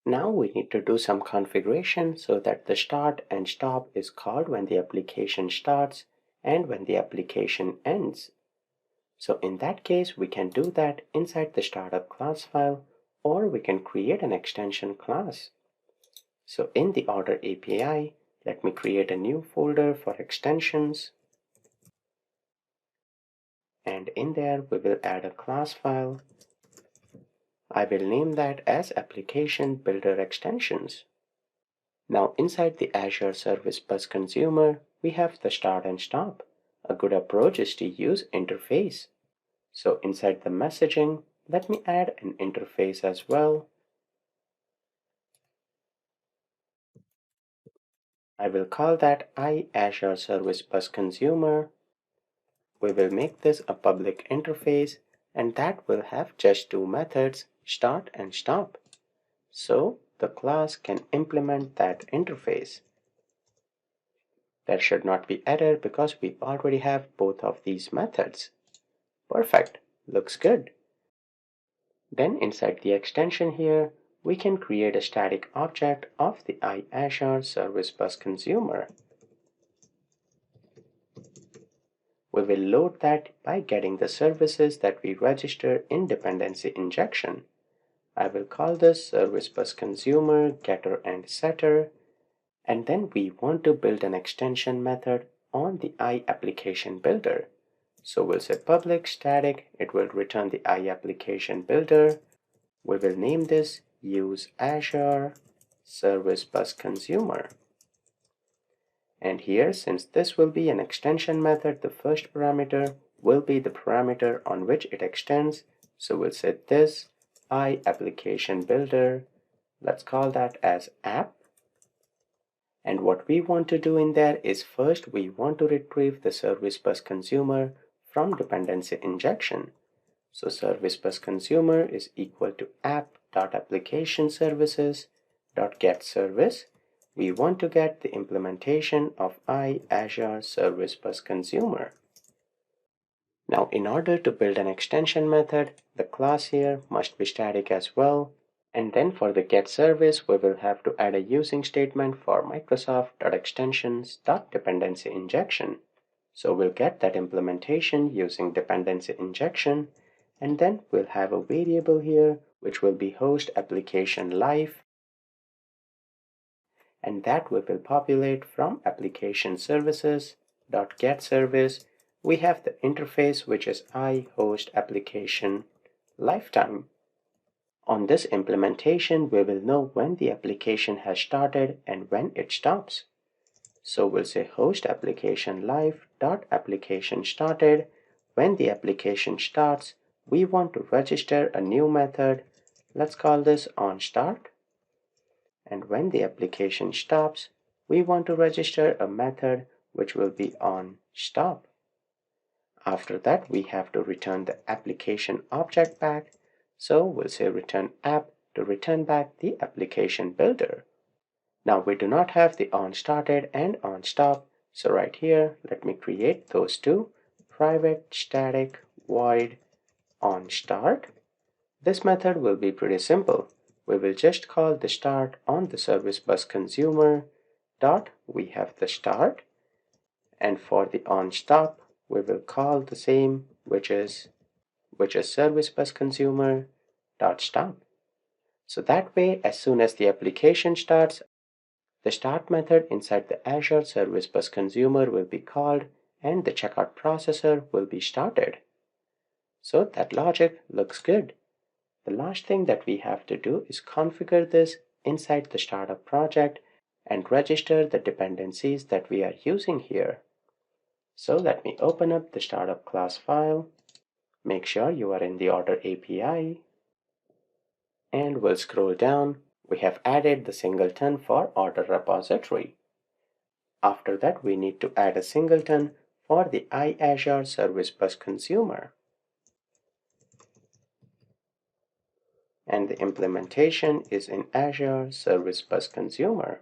Now we need to do some configuration so that the start and stop is called when the application starts and when the application ends. So in that case, we can do that inside the startup class file, or we can create an extension class. So in the order API, let me create a new folder for extensions. And in there, we will add a class file. I will name that as application builder extensions. Now inside the Azure Service Bus Consumer, we have the start and stop. A good approach is to use interface. So inside the messaging, let me add an interface as well. I will call that Azure Service Bus Consumer. We will make this a public interface, and that will have just two methods, start and stop. So the class can implement that interface. There should not be error because we already have both of these methods. Perfect, looks good. Then inside the extension here, we can create a static object of the Azure Service Bus Consumer. We will load that by getting the services that we register in dependency injection. I will call this Service Bus Consumer getter and setter, and then we want to build an extension method on the application builder. So we'll say public static, it will return the application builder. We will name this use Azure Service Bus Consumer. And here, since this will be an extension method, the first parameter will be the parameter on which it extends. So we'll set this application builder. Let's call that as app. And what we want to do in there is first we want to retrieve the service bus consumer from dependency injection. So service bus consumer is equal to app.applicationservices.getService. We want to get the implementation of Azure Service Bus Consumer. Now in order to build an extension method, the class here must be static as well. And then for the get service, we will have to add a using statement for Microsoft.extensions.dependency injection. So we'll get that implementation using dependency injection, and then we'll have a variable here which will be host application live, and that we will populate from application services.getService. We have the interface which is host application lifetime. On this implementation, we will know when the application has started and when it stops. So we'll say host application live.application started. When the application starts, we want to register a new method. Let's call this onStart. And when the application stops, we want to register a method which will be onStop. After that, we have to return the application object back. So we'll say return app to return back the application builder. Now we do not have the onStarted and onStop. So right here, let me create those two. Private static void onStart. This method will be pretty simple. We will just call the start on the service bus consumer dot we have the start, and for the onStop we will call the same which is service bus consumer dot stop. So that way, as soon as the application starts, the start method inside the Azure Service Bus Consumer will be called and the checkout processor will be started. So that logic looks good. The last thing that we have to do is configure this inside the startup project and register the dependencies that we are using here. So let me open up the startup class file. Make sure you are in the order API. And we'll scroll down. We have added the singleton for order repository. After that, we need to add a singleton for the Azure Service Bus Consumer. And the implementation is in Azure Service Bus Consumer.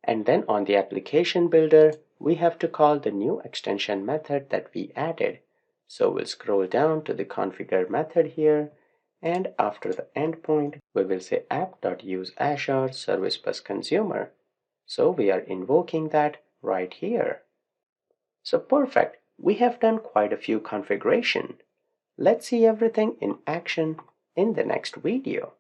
And then on the application builder, we have to call the new extension method that we added. So we'll scroll down to the configure method here, And after the endpoint, we will say app.useAzure service bus consumer. So we are invoking that right here. So perfect. We have done quite a few configuration. Let's see everything in action in the next video.